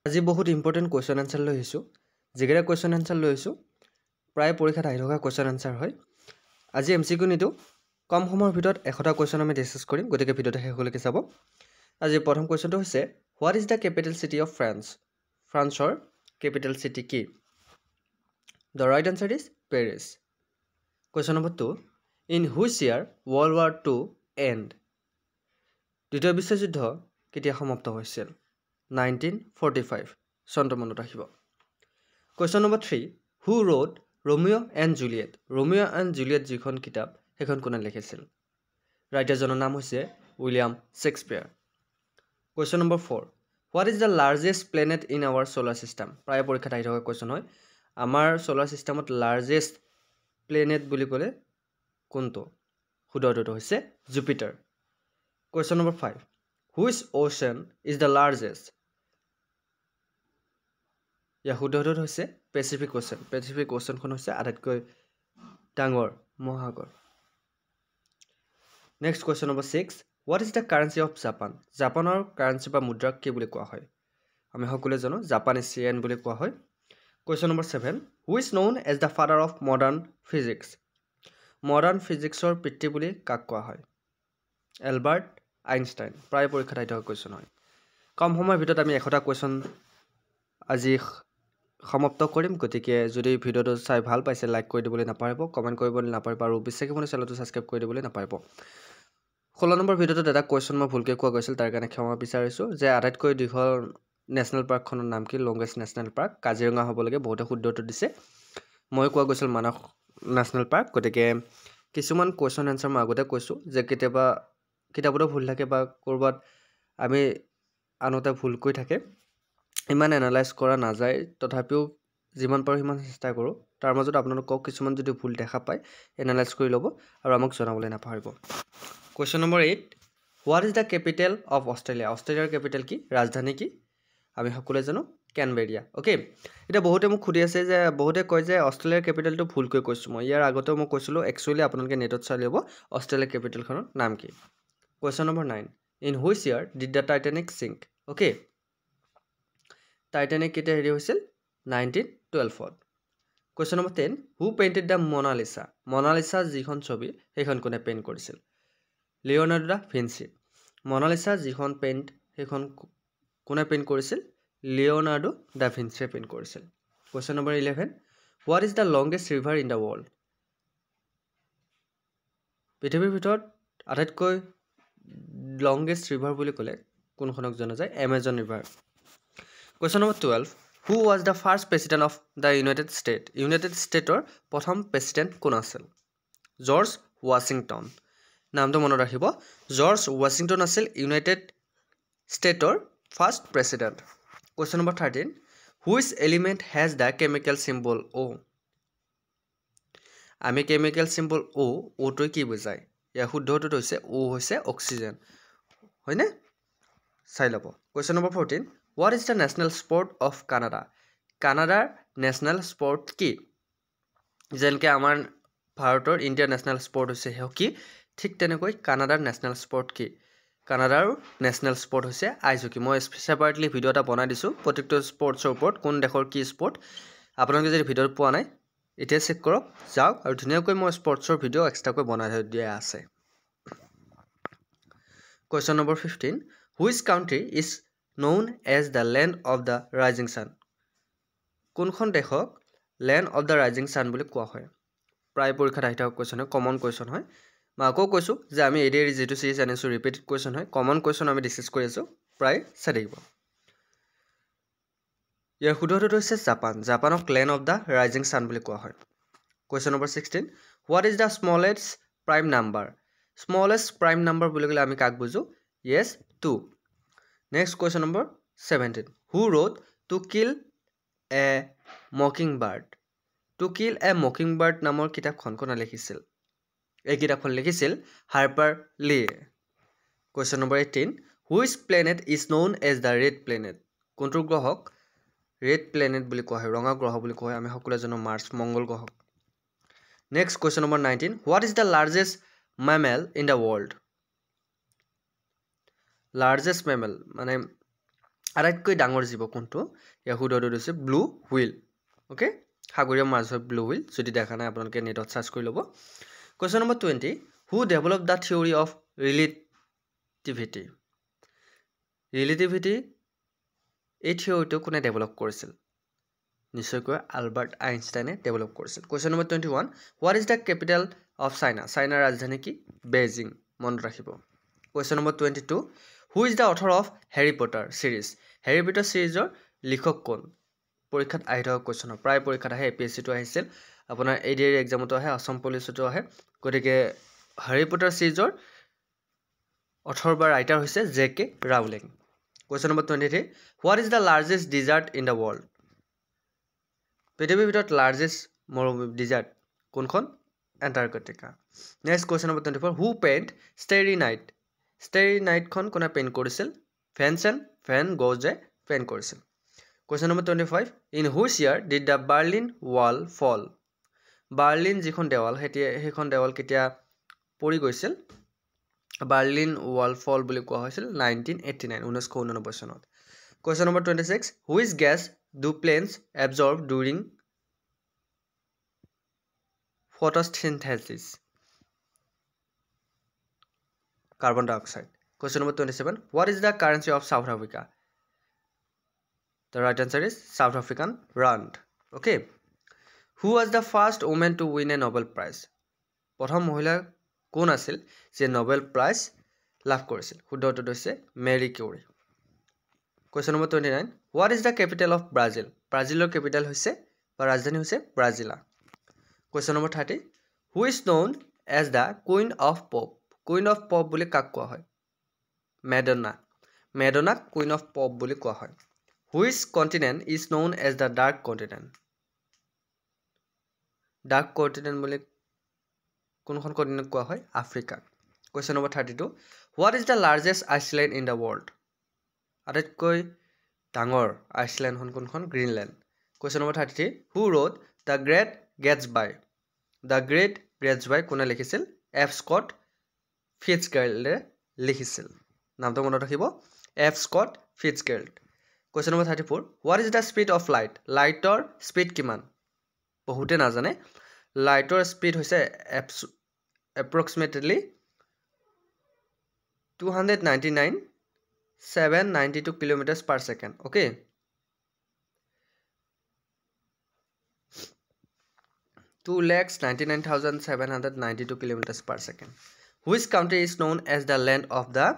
আজি বহুত important question answer লৈ আহিছোঁ যিকেইটা কুৱেশ্যন আনচাৰ লৈ আহিছোঁ প্ৰায় পৰীক্ষাত আহি থকা কুৱেশ্যন আনচাৰ হয় আজি MCQ নিদিওঁ কম সময়ৰ ভিতৰত 100টা কুৱেশ্যন আমি ডিছকাছ কৰিম গতিকে ভিডিঅ'টো শেষলৈকে চাব আজি প্ৰথম কুৱেশ্যনটো হৈছে what is the capital city of France ফ্ৰান্সৰ কেপিটেল চিটি কি the right answer is Paris question number 2 in which year world war II and দ্বিতীয় বিশ্বযুদ্ধ কেতিয়া সমাপ্ত হৈছিল 1945 চনটো মনত ৰাখিব question number 3 who wrote Romeo' and Juliet যিখন কিতাপ সেইখন কোনে লিখিছিল ৰাইটাৰজনৰ নাম হৈছে William Shakespeare question number 4 what is the largest planet in our solar system প্ৰায় পৰীক্ষাত আহি থকা কুৱেশ্যন হয় আমাৰ ছ'লাৰ ছিষ্টেমত লাৰ্জেষ্ট প্লেনেট বুলি ক'লে কোনটো শুদ্ধটো হৈছে Jupiter question number 5 which ocean is the largest ইয়াৰ শুদ্ধটো হৈছে পেচিফিক অ'চেনখন হৈছে আটাইতকৈ ডাঙৰ মহাসাগৰ next question number 6 what is the currency of জাপানৰ কাৰেঞ্চি বা মুদ্ৰাক কি বুলি কোৱা হয় আমি সকলোৱে জানো জাপানীজ য়েন বুলি কোৱা হয় question number 7 who is known as the father of modern ফিজিক্সৰ পিতৃ বুলি কাক কোৱা হয় এলবাৰ্ট আইনষ্টাইন প্ৰায় পৰীক্ষাত আহি থকা কুৱেশ্যন হয় কম সময়ৰ ভিতৰত আমি 100টা কুৱেশ্যন আজি সমাপ্ত কৰিম গতিকে যদি ভিডিঅ'টো চাই ভাল পাইছে লাইক কৰি দিবলৈ নাপাহৰিব কমেণ্ট কৰিবলৈ নাপাহৰিব আৰু বিশ্বাসী মোৰ চেনেলটো ছাবস্ক্ৰাইব কৰি দিবলৈ নাপাহৰিব 16 নম্বৰ ভিডিঅ'টোত এটা কুৱেশ্যন মই ভুলকৈ কোৱা গৈছিল তাৰ কাৰণে ক্ষমা বিচাৰিছোঁ যে আটাইতকৈ দীঘল নেশ্যনেল পাৰ্কখনৰ নাম কি লংগেষ্ট নেশ্যনেল পাৰ্ক কাজিৰঙা হ'ব লাগে বহুতে শুদ্ধটো দিছে মই কোৱা গৈছিল মানস নেশ্যনেল পাৰ্ক গতিকে কিছুমান কুৱেশ্যন এনচাৰ মই আগতে কৈছোঁ যে কেতিয়াবা কিতাপতো ভুল থাকে বা ক'ৰবাত আমি আনোতে ভুলকৈ থাকে ইমান এনালাইজ কৰা নাযায় তথাপিও যিমান পাৰোঁ সিমান চেষ্টা কৰোঁ তাৰ মাজত আপোনালোকক কিছুমান যদি ভুল দেখা পায় এনালাইজ কৰি ল'ব আৰু আমাক জনাবলৈ নাপাহৰিব question number 8 what is the capital of অষ্ট্ৰেলিয়াৰ কেপিটেল কি ৰাজধানী কি আমি সকলোৱে জানো কেনবেৰিয়া অ'কে এতিয়া বহুতে মোক সুধি আছে যে বহুতে কয় যে অষ্ট্ৰেলিয়াৰ কেপিটেলটো ভুলকৈ কৈছোঁ মই ইয়াৰ আগতেও মই কৈছিলোঁ একচুৱেলি আপোনালোকে নেটত চাই ল'ব অষ্ট্ৰেলিয়াৰ কেপিটেলখনৰ নাম কি question number 9 in which year did the Titanic sink okay Titanic কেতিয়া হেৰি হৈছিল 1912 question number 10 who painted the Mona Lisa যিখন ছবি সেইখন কোনে পেইণ্ট কৰিছিল লিঅ'নাৰ্ডো দা ভিঞ্চি মনালিছা যিখন সেইখন কোনে পেইণ্ট কৰিছিল লিঅ'নাৰ্ডো দা ভিঞ্চিয়ে পেইণ্ট কৰিছিল question number 11 what is the longest river in the world পৃথিৱীৰ ভিতৰত আটাইতকৈ লংগেষ্ট ৰিভাৰ বুলি ক'লে কোনখনক জনা যায় Amazon river question number 12 who was the first president of the United ষ্টেটৰ প্ৰথম প্ৰেচিডেণ্ট কোন আছিল জৰ্জ ৱাশ্বিংটন নামটো মনত ৰাখিব জৰ্জ ৱাশ্বিংটন আছিল ইউনাইটেড ষ্টেটৰ first president question number 13 which element has the chemical symbol অ' আমি কেমিকেল চিম্বল অ'টোৱে কি বুজায় ইয়াৰ শুদ্ধটো হৈছে হৈছে অক্সিজেন হয়নে চাই ল'ব question number 14 what is the national sport of কানাডাৰ নেশ্যনেল স্পৰ্ট কি যেনেকৈ আমাৰ ভাৰতৰ ইণ্ডিয়াৰ নেশ্যনেল স্পৰ্ট হৈছে হকী ঠিক তেনেকৈ কানাডাৰ নেশ্যনেল স্পৰ্ট কি কানাডাৰ নেশ্যনেল স্পৰ্ট হৈছে আইচ হকী মই ছেপাৰেটলি ভিডিঅ' এটা বনাই দিছোঁ প্ৰত্যেকটো স্পৰ্টছৰ ওপৰত কোন দেশৰ কি স্পৰ্ট আপোনালোকে যদি ভিডিঅ'ত পোৱা নাই এতিয়া চেক কৰক যাওক আৰু ধুনীয়াকৈ মই স্পৰ্টছৰ ভিডিঅ' এক্সট্ৰাকৈ বনাই দিয়া আছে question number 15 which country is known as the land of the rising sun কোনখন দেশক land of the rising sun বুলি কোৱা হয় প্ৰায় পৰীক্ষাত আহি থকা কুৱেশ্যন হয় কমন কুৱেশ্যন হয় মই আকৌ কৈছোঁ যে আমি এৰি যিটো চিৰিজ আনিছোঁ ৰিপিটেড কুৱেশ্যন হয় কমন কুৱেশ্যন আমি ডিছকাছ কৰি আছোঁ প্ৰায় চাই থাকিব ইয়াৰ শুদ্ধটো হৈছে জাপানক land of the rising sun বুলি কোৱা হয় question number 16 what is the smallest prime number বুলি ক'লে আমি কাক বুজোঁ yes 2 next question number 17 who wrote to kill a mockingbird নামৰ কিতাপখন কোনে লিখিছিল এই কিতাপখন লিখিছিল Harper Lee question number 18 which planet is known as the red planet কোনটো গ্ৰহক ৰেড প্লেনেট বুলি কোৱা হয় ৰঙা গ্ৰহ বুলি কোৱা হয় আমি সকলোৱে জানো মাৰ্চ মংগল গ্ৰহক next question number 19 what is the largest mammal in the world মানে আটাইতকৈ ডাঙৰ জীৱ কোনটো ইয়াৰ শুদ্ধটো হৈছে ব্লু হুইল ওকে সাগৰীয় মাছ হয় ব্লু হুইল যদি দেখা নাই আপোনালোকে নেটত সাৰ্চ কৰি ল'ব question number 20 who develop the theory of relativity এই থিওৰিটো কোনে ডেভেলপ কৰিছিল নিশ্চয়কৈ আলবাৰ্ট আইনষ্টাইনে ডেভেলপ কৰিছিল question number 21 what is the capital of China চাইনাৰ ৰাজধানী কি বেইজিং মনত ৰাখিব question number 22 who is the author of Harry Potter সিৰিজ হেৰি পটাৰ সিৰিজৰ লিখক কোন পৰীক্ষাত আহি থকা কোৱেশ্চন প্ৰায় পৰীক্ষাত আহে এপিএসসি টো আহিছিল আপোনাৰ এডিআৰ এক্সামতো আহে আসাম পুলিচতো আহে গতিকে হেৰি পটাৰ সিৰিজৰ অথৰ বা ৰাইটাৰ হৈছে J K Rowling question number 23 what is the largest desert in the world পৃথিৱীৰ ভিতৰত লাৰ্জেষ্ট মৰুভূমি ডিজাৰ্ট কোনখন Antarctica next question number 24 who paint starry নাইটখন কোনে পেইণ্ট কৰিছিল ভেন গ'জে পেইণ্ট কৰিছিল question number 25 in which year did the Berlin wall fall Berlin যিখন দেৱাল সেইখন দেৱাল কেতিয়া পৰি গৈছিল বাৰ্লিন ৱাল ফল বুলি কোৱা হৈছিল 1989 চনত question number 26 which gas do plants absorb during photosynthesis carbon dioxide question number 27 what is the currency of South Africa the right answer is South African rand okay who was the first woman to win a Nobel Prize প্ৰথম মহিলা কোন আছিল যে Nobel prize লাভ কৰিছিল শুদ্ধটো হৈছে Marie Curie question number 29 what is the capital of Brazil ব্ৰাজিলৰ capital হৈছে বা ৰাজধানী হৈছে ব্ৰাজিলা question number 30 who is known as the queen of pop বুলি কাক কোৱা হয় মেডোনা queen of pop বুলি কোৱা হয় which continent is known as the dark continent বুলি কোনখন কন্টিনেন্ট কোৱা হয় Africa question number 32 what is the largest island in the world আটাইতকৈ ডাঙৰ আইসল্যান্ড কোনখন গ্ৰীনল্যান্ড question number 33 who wrote the great Gatsby কোনে লিখিছিল এফ স্কট ফিটজগেৰাল্ডে লিখিছিল নামটো মনত ৰাখিব F Scott ফিটজগেৰাল্ড question number 34 what is the speed of light লাইটৰ স্পীড কিমান বহুতে নাজানে লাইটৰ স্পীড হৈছে approximately 299,792 kilometers per second okay Two lakhs 99,792 kilometers per second. Which country is known as the land of the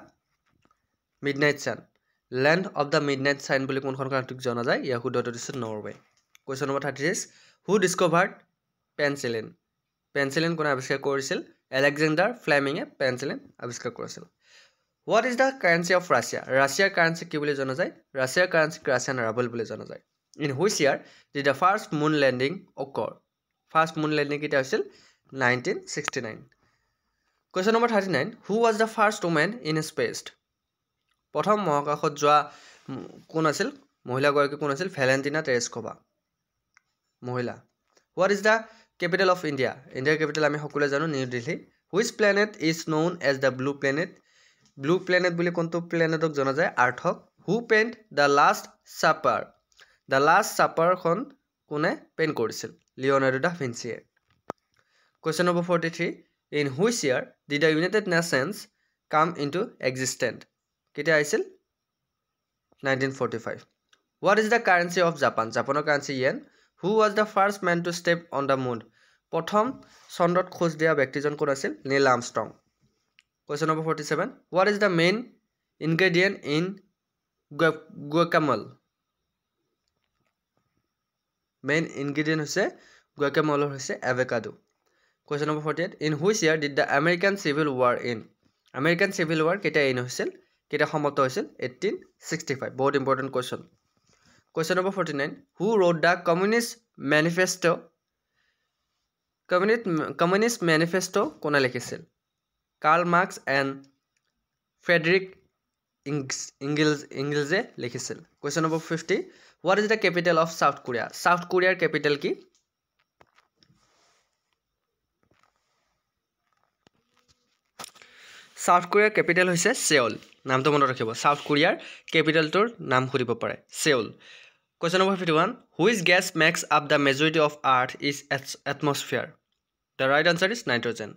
midnight sun? Land of the midnight sun বুলি কোনখন কান্ট্ৰিক জনা যায় ইয়াৰ শুদ্ধটো হৈছে Norway question number 36 who discovered penicillin কোনে আৱিষ্কাৰ কৰিছিল Alexander ফ্লেমিঙে penicillin আৱিষ্কাৰ কৰিছিল what is the currency of Russia ৰাছিয়াৰ কাৰেন্সি কি বুলি জনা যায় ৰাছিয়াৰ কাৰেন্সি ৰাছিয়ান ৰাবল বুলি জনা যায় in which year did the first moon landing occur First moon landing কেতিয়া হৈছিল 1969 question number 39 who was the first woman in space প্ৰথম মহাকাশত যোৱা কোন আছিল মহিলা গৰাকী কোন আছিল ভ্যালেন্টিনা তেৰেস্কোভা মহিলা what is the capital of India ইণ্ডিয়াৰ ক্যাপিটেল আমি সকলোৱে জানো new Delhi which planet is known as the blue planet বুলি কোনটো প্লেনেটক জনা যায় আৰ্থক who paint the last supper খন কোনে পেইন্ট কৰিছিল Leonardo da Vinci. Question number 43. In which year did the United Nations come into existence? কেতিয়া আহিছিল 1945. What is the currency of Japan? Japan's currency yen. Who was the first man to step on the moon? প্ৰথম চন্দ্ৰত খোজ দিয়া ব্যক্তিজন কোন আছিল Neil Armstrong Question number 47. What is the main ingredient in guacamole? Main ingredient হৈছে guacamole হৈছে avocado question number 48 in which year did the American Civil War end American Civil War কেতিয়া end হৈছিল কেতিয়া সমাপ্ত হৈছিল 1865 বহুত important question number 49 who wrote the communist manifesto কোনে লিখিছিল Karl Marx and Friedrich Engels লিখিছিল question number 50 What is the capital of South Korea? South Korea's capital কি? South Korea's capital হৈছে Seoul. নামটো মনত ৰাখিব সাউথ কোৰিয়াৰ কেপিটেলটোৰ নাম সুধিব পাৰে Seoul Question number 51 Which gas makes up the majority of earth is atmosphere The right answer is nitrogen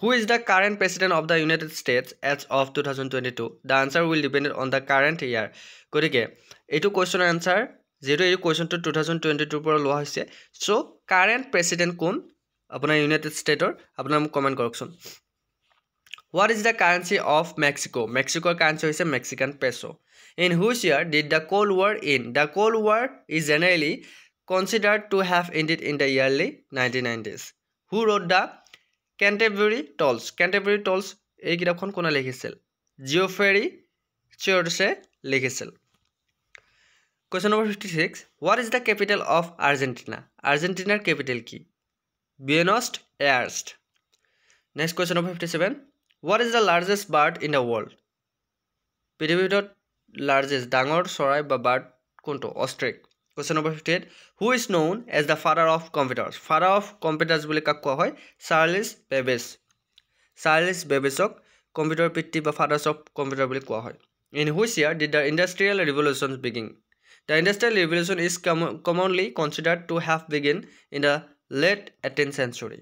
Who is the current president of the United States as of 2022 The answer will depend on the current year গতিকে এইটো কোৱেশ্চনৰ answer যেটো এই কোৱেশ্চনটো 2022 পৰা লোৱা হৈছে so current president কোন আপোনাৰ United স্টেটৰ আপোনাৰ মোক কমেন্ট কৰকচোন What is the currency of Mexico Mexicoৰ কারেন্সি হৈছে Mexican peso In which year did the Cold War end The Cold War is generally considered to have ended in the early 1990s Who wrote the Canterbury Tales এই কিতাপখন কোনে লিখিছিল জিওফ্ৰেৰী চিয়ৰ্টছে লিখিছিল Question number 56 What is the capital of Argentina Argentina's capital কি Buenos Aires Next question number 57 What is the largest bird in the world পৃথিৱীৰ largest ডাঙৰ চৰাই বা bird কোনটো ostrich Question number 58 Who is known as the father of computers বুলি কাক কোৱা হয় Charles Babbage কম্পিউটাৰ পিতৃ বা fathers of computer বুলি কোৱা হয় In which year did the industrial revolution begin The industrial revolution is commonly considered to have begun in the late 18th century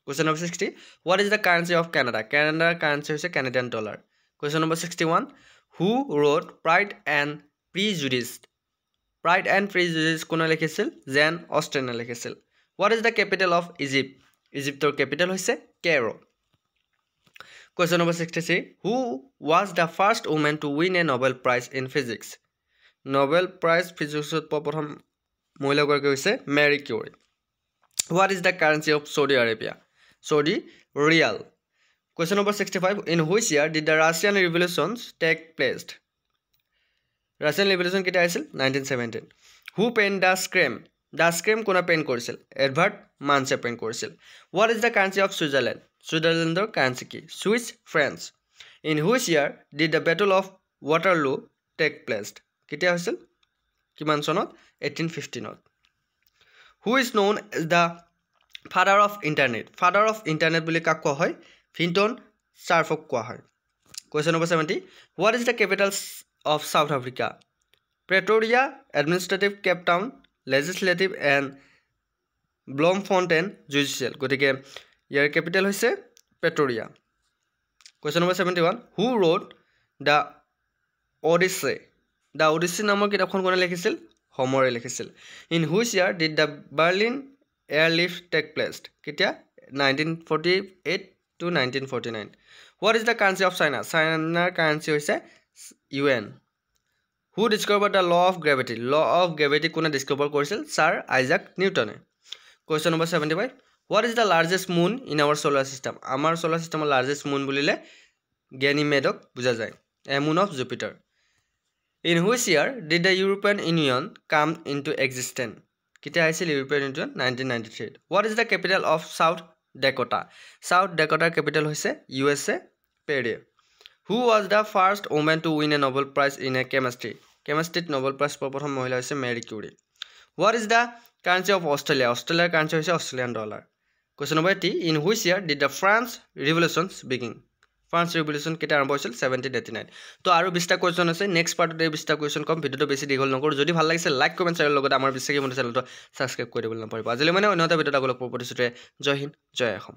Question number 60 What is the currency of Canada Canada currency is Canadian dollar Question number 61 Who wrote Pride and Prejudice কোনে লিখিছিল জেন অস্টেনে লিখিছিল What is the capital of Egypt Egyptৰ capital হৈছে Cairo Question number 63 Who was the first woman to win a Nobel Prize in Physics Nobel Prize Physics প্ৰথম মহিলাগৰাকী হৈছে Marie Curie What is the currency of Saudi Arabia Saudi Riyal Question number 65 In which year did the Russian revolutions take place Russian revolution কেতিয়া আছিল 1917 Who penned The Scream কোনে PAN কৰিছিল Edvard মানছে PAN কৰিছিল What is the currency of Switzerland Switzerlandৰ currency কি Swiss francs In which year did the Battle of Waterloo take place কেতিয়া হৈছিল কিমান চনত 1815 Who is known as the father of internet বুলি কাক কোৱা হয় Finton Cerfক কোৱা হয় Question number 70 What is the capital of South Africa Pretoria administrative Cape Town legislative and Bloemfontein judicial গতিকে ইয়াৰ capital হৈছে Pretoria Question number 71 Who wrote the Odyssey নামৰ কিতাপখন কোনে লিখিছিল হোমৰে লিখিছিল In which year did the Berlin airlift take place কেতিয়া 1948 to 1949 What is the currency of China China's currency হৈছে UN Who discovered the law of gravity কোনে discover কৰিছিল Sir Isaac Newton Question number 75 What is the largest moon in our solar system আমাৰ solar system largest moon বুলিলে Ganymede বুজা যায় a moon of Jupiter In which year did the European Union come into existence কেতিয়া আহিছিল European Union 1993 What is the capital of South Dakota capital হৈছে USA Paris Who was the first woman to win a Nobel Prize in a chemistry Nobel Prize প্ৰথম মহিলা হৈছে Marie Curie What is the currency of Australia currency হৈছে Australian dollar Question number 80 In which year did the France revolutions begin France revolution কেতিয়া আৰম্ভ হৈছিল 1789 তো আৰু 20টা question আছে নেক্সট পাৰ্টত এই 20টা কোৱেশ্চন কম ভিডিওটো বেছি দীঘল নকৰো যদি ভাল লাগিছে লাইক কমেন্ট শ্বেয়াৰ লগত আমাৰ বিশ্বাসী মন চেনেলটো সাবস্ক্ৰাইব কৰি দিবলৈ নাপাহৰিব আজিলৈ মানে অন্য এটা ভিডিওত আগলৈ প্ৰতিশ্ৰুতিৰে জয় হিন্দ জয় অসম